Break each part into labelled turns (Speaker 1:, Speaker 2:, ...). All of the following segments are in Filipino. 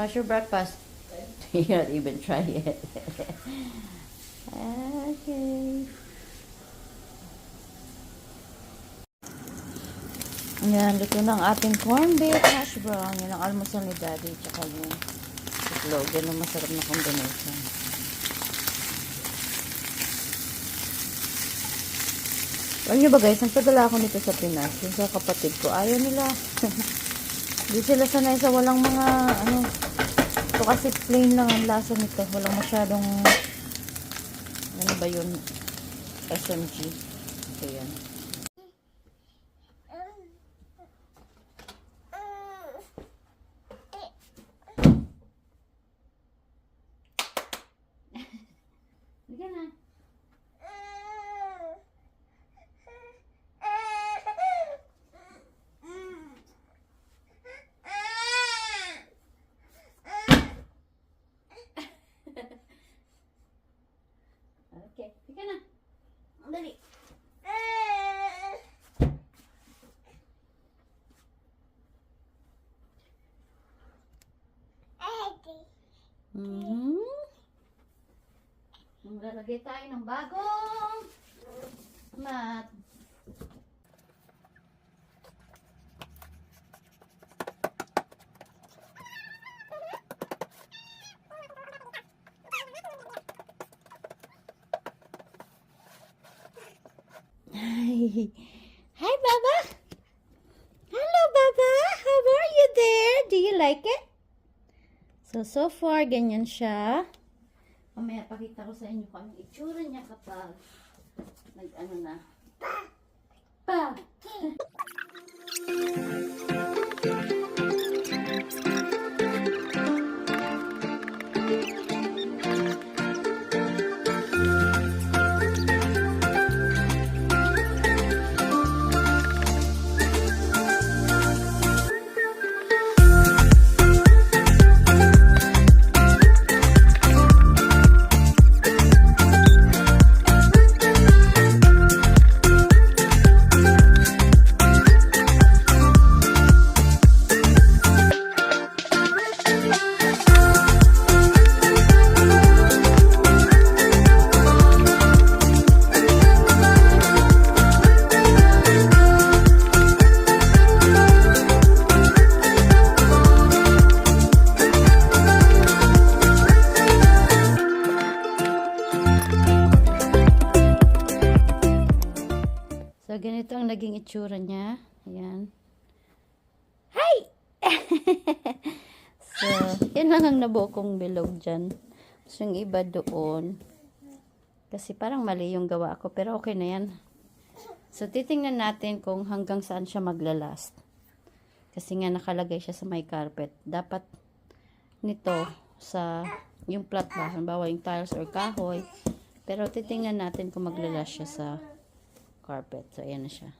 Speaker 1: How's your breakfast? You not even try it. Okay. Ayan, luto na ang ating corned beef hash brown. Yan ang almusal ni Daddy. Tsaka yung itlog. Yan ang masarap na combination. Alam nyo ba guys, nagpadala ako nito sa Pinas. Yung sa kapatid ko. Ayaw nila. Hindi sila sanay sa walang mga ano. Ito kasi plain lang ang lasa nito. Walang masyadong ano ba yun? SMG. So yan. Sige na. Okay, sige na. Dali. Maglalagay tayo ng bagong mat. Hi, Baba. Hello, Baba. How are you there? Do you like it? So far, ganyan siya. Mamaya pakita ko sa inyo kung anong itsura niya kapag nag-ano na. Pa! So, ganito ang naging itsura niya. Ayan. Hi! So, yan lang ang nabuo kong bilog dyan. So, yung iba doon. Kasi parang mali yung gawa ko. Pero okay na yan. So, titingnan natin kung hanggang saan siya maglalast. Kasi nga nakalagay siya sa may carpet. Dapat nito sa yung plat ba. Halimbawa yung tiles or kahoy. Pero titingnan natin kung maglalast siya sa carpet. So, ayan na siya.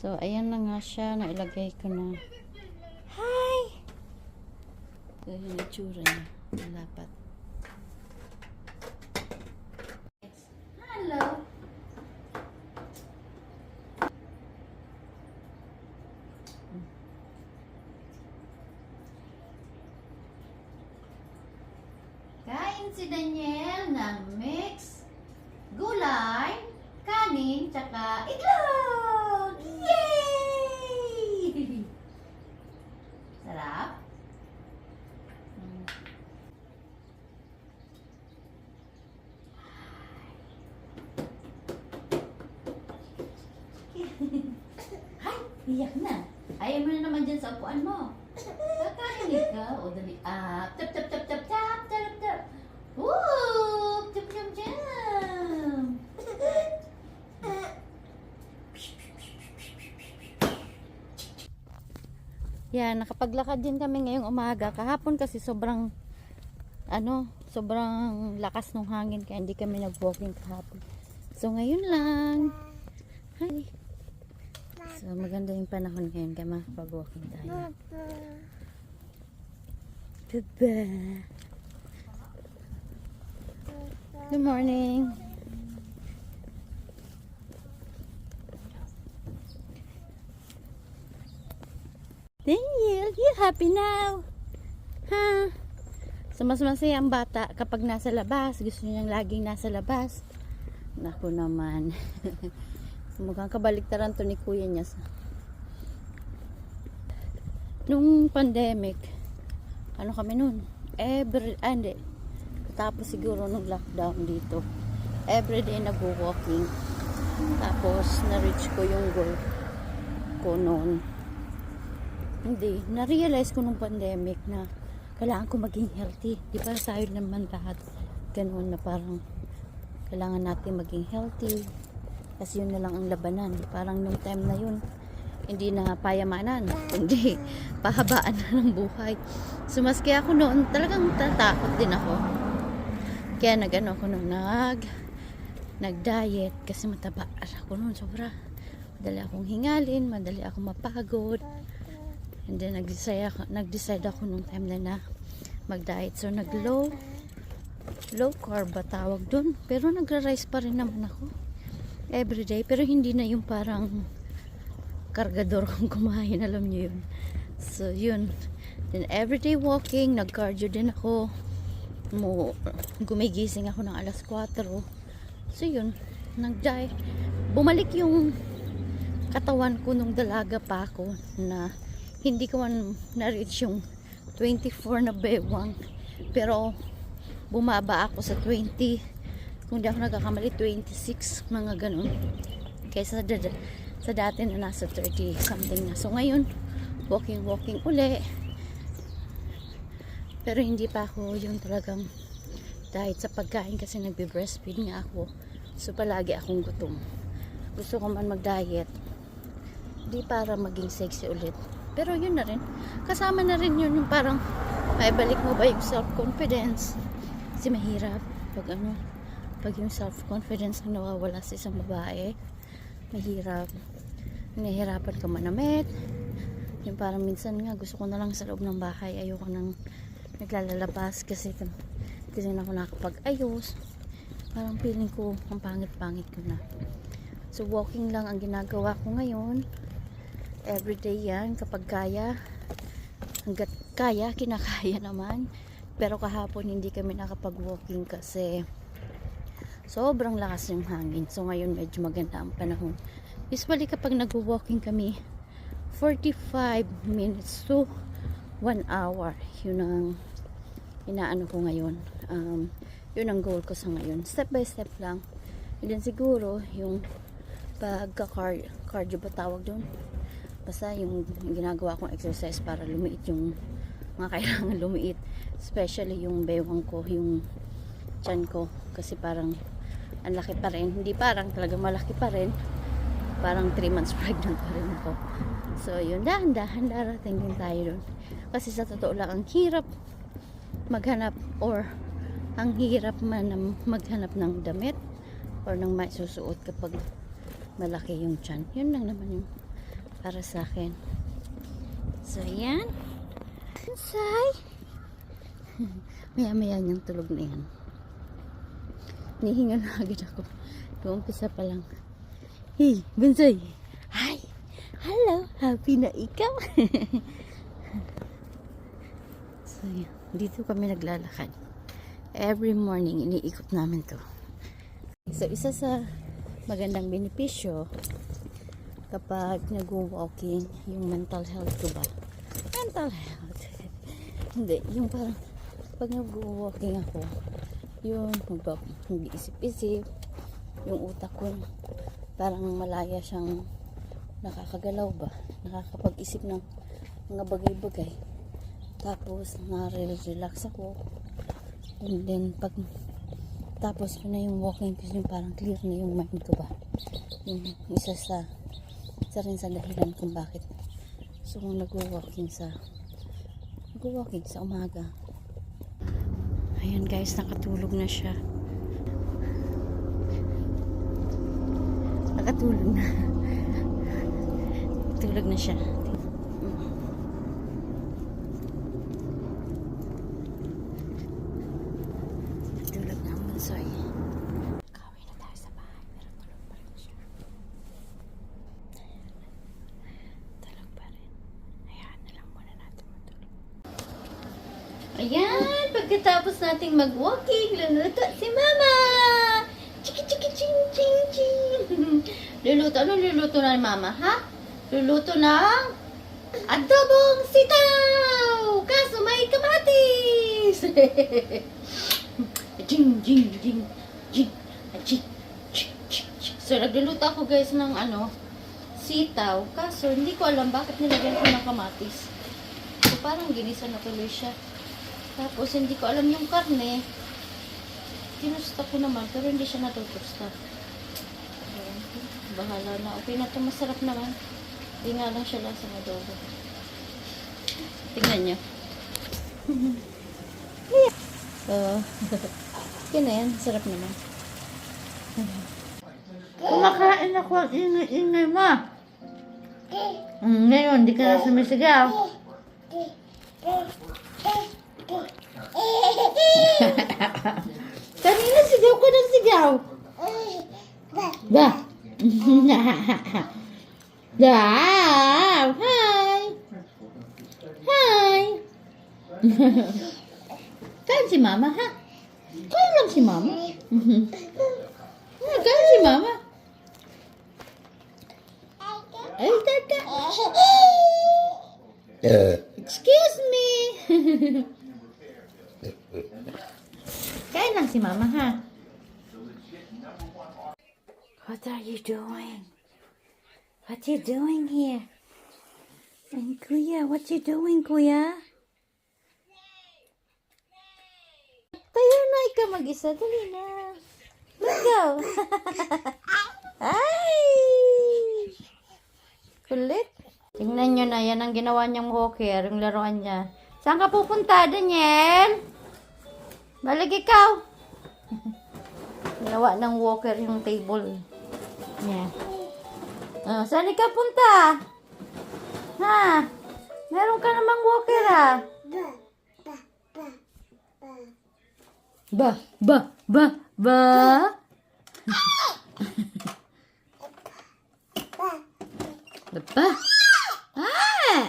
Speaker 1: So, ayan na nga siya. Nailagay ko na. Hi! So, yung itsura niya. Malapat. si Daniel ng mix, gulay, kanin, tsaka itlog! Yay! Sarap? Hay! Iyak na! Ayaw mo na naman dyan sa upuan mo. Kakain ikaw. O dali. Tap, tap, tap, tap, tap, tap, tap. Woo! Tap, tap, tap. Yan, nakapaglakad din kami ngayong umaga. Kahapon kasi sobrang lakas ng hangin kaya hindi kami nag-walking kahapon. So ngayon lang. Hi. So maganda yung panahon ngayon kaya makapag-walking tayo. Baba. Good morning. Daniel, you happy now? Ha? So mas masaya ang bata kapag nasa labas. Gusto niyang laging nasa labas. Naku naman. Mukhang kabaliktaran to ni kuya niya. Nung pandemic, ano kami nun? Hindi. Tapos siguro nung lockdown dito. Everyday nag-walking. Tapos na-reach ko yung goal ko noon. Hindi, na-realize ko nung pandemic na kailangan ko maging healthy. Di ba tayo naman lahat ganun na parang kailangan natin maging healthy. Kasi yun na lang ang labanan. Parang nung time na yun, hindi na payamanan. Hindi, pahabaan na ng buhay. So maski ako noon, talagang tatakot din ako. Kaya ako noon, nag-diet kasi mataba ako noon sobra. Madali akong hingalin, madali akong mapagod. And then nag-decide ako nung time na mag-diet. So low carb ba tawag dun. Pero nagra-rice pa rin naman ako everyday. Pero hindi na yung parang kargador kung kumain. Alam nyo yun. So yun. Then everyday walking. Nag-cardio din ako. Gumigising ako ng alas 4. So yun. Nag-diet. Bumalik yung katawan ko nung dalaga pa ako na hindi ko man na-reach yung 24 na bewang. Pero bumaba ako sa 20. Kung di ako nagkakamali, 26. Mga ganun. Kaysa sa dati na nasa 30 something na. So ngayon, walking uli. Pero hindi pa ako yung talagang diet sa pagkain kasi nagbe-breastfeed nga ako. So palagi akong gutom. Gusto ko man mag-diet. Di para maging sexy ulit. Pero yun na rin. Kasama na rin yun yung parang maibalik mo ba yung self-confidence. Kasi mahirap pag yung self-confidence ang nawawala sa isang babae. Mahirap. Nahihirapan ka manamit. Yung parang minsan nga gusto ko na lang sa loob ng bahay. Ayoko nang naglalabas kasi hindi rin ako nakapag-ayos. Parang feeling ko ang pangit-pangit ko na. So walking lang ang ginagawa ko ngayon. Everyday yan kapag kaya. Hanggat kaya, kinakaya naman. Pero kahapon hindi kami nakapag-walking kasi sobrang lakas yung hangin. So ngayon medyo maganda ang panahon. Usually kapag nag-walking kami 45 minutes to 1 hour. Yun ang inaano ko ngayon. Yun ang goal ko sa ngayon. Step by step lang. And then siguro yung pagka-cardio ba tawag doon? Basta yung ginagawa kong exercise para lumiit yung mga kailangan lumiit. Especially yung bewang ko, yung tiyan ko. Kasi parang ang laki pa rin. Hindi parang talagang malaki pa rin. Parang 3 months pregnant pa rin ako. So yun, dahan-dahan darating din tayo doon. Kasi sa totoo lang, ang hirap maghanap or ang hirap man maghanap ng damit or ng maisusuot kapag malaki yung tiyan. Yun lang naman yung para sa akin. So, yan. Say. Maya-maya niyang tulog na yan. Nihinga na agad ako. Umpisa pa lang. Hey, Bansay. Hi. Hello. Happy na ikaw. So, yan. Dito kami naglalakad. Every morning, iniikot namin to. So, isa sa magandang benepisyo kapag nag-walking, yung mental health ko ba? Mental health. Hindi, yung parang pag nag-walking ako, yun, mag-iisip-isip, yung utak ko, parang malaya siyang nakakagalaw ba? Nakakapag-isip ng mga bagay-bagay. Tapos, na-relax ako. And then, pag tapos ko na yung walking kasi yung parang clear na yung mind ko ba. Yung isa rin sa dahilan kung bakit. So, nag-walking sa umaga. Ayan guys, nakatulog na siya. Nakatulog na. Tulog na siya. Tulog na ang bunsoy. Kawi na tayo sa bahay, pero tulog pa rin siya. Tulog pa rin. Hayaan na lang muna natin matulog. Ayan, pagkatapos nating mag-walking, luluto si Mama! Chiki chiki ching ching ching! Luluto, ano luluto na ni Mama, ha? Luluto ng adobong sitaw! Kaso may kamatis! Jing, jing, jing, jing, jing, jing, jing. So, nagluluto ako guys ng sitaw. Kaso, hindi ko alam bakit nilagyan ko ng kamatis. So, parang ginisa na tuloy siya. Tapos, hindi ko alam yung karne. Tinusta ko naman, pero hindi siya natutusta. Ayan, bahala na. Okay na ito, masarap naman. Hindi nga lang siya lang sa adobo. Tingnan nyo. Yun na yan, sarap naman. Kumakain ako ang ingay-ingay mo. Ngayon, di ka na sumisigaw. Kanina sigaw ko ng sigaw. Ba? Hi! Hi! Kain si Mama, ha? Kain lang si Mama. Kain si Mama. Ay, tata. Excuse me. Kain lang si Mama, ha? What are you doing? What you doing here? And Kuya, what you doing, Kuya? Tayo na, ikaw mag-isa. Dali na. Let's go. Ay! Kulit. Tingnan nyo na, yan ang ginawa niyang walker, yung laruan niya. Saan ka pupunta, Daniel? Balik ikaw. Ginawa ng walker yung table. Yeah. Saan ka punta? Ha? Meron ka namang walker, ha? Ba? Ba? Ba? Ah!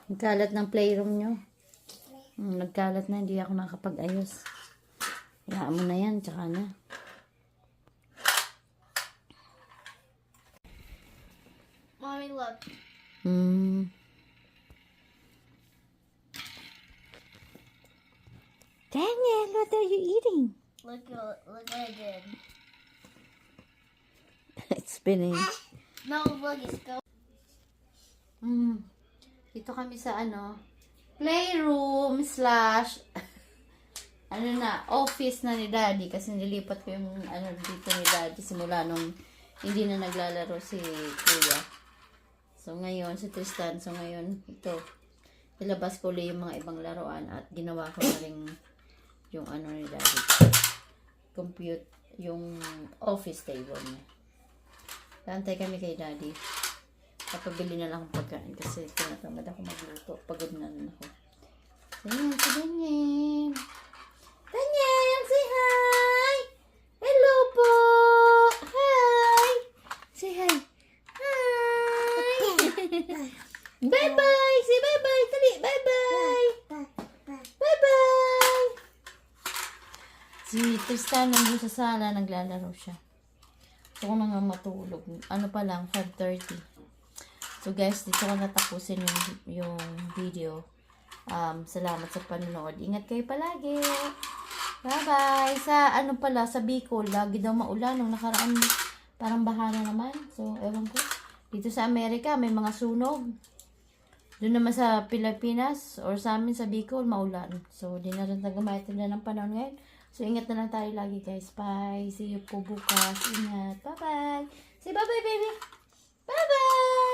Speaker 1: Nagkalat ng playroom nyo. Nagkalat na, hindi ako nakapag-ayos. Hayaan mo na yan, tsaka na.
Speaker 2: Mommy, look.
Speaker 1: Daniel, what are you eating?
Speaker 2: Look what I did.
Speaker 1: It's spinning.
Speaker 2: No, look, it's go.
Speaker 1: Dito kami sa playroom slash office na ni Daddy kasi nilipat ko yung dito ni Daddy simula nung hindi na naglalaro si Kuya. So ngayon si Tristan, so ngayon ito ilabas ko ulit yung mga ibang laruan at ginawa ko na rin yung ni Daddy. Compute yung office table niya. Tantay kami kay Daddy. Kapabili na lang akong pagkain kasi tinatamad ako magluto. Pagod na rin ako. Ayan, si Daniel. Daniel, say hi! Hello po! Hi! Say hi! Hi! Bye-bye! Say bye-bye! Dali! Bye-bye! Bye-bye! Si Tristan nandun sa sala, naglalaro siya. Gusto ko na nga matulog. Ano pa lang, 5:30. So guys, dito ko natapusin yung video. Salamat sa panonood. Ingat kayo palagi. Bye-bye! Sa ano pala, sa Bicol, lagi daw maulan. Nung nakaraan, parang bahana naman. So, ewan ko. Dito sa Amerika, may mga sunog. Doon naman sa Pilipinas or sa amin sa Bicol, maulan. So, di na rin tagamay na ng panahon ngayon. So, ingat na lang tayo lagi guys. Bye! See you po bukas. Ingat. Bye-bye! Say bye-bye baby! Bye-bye!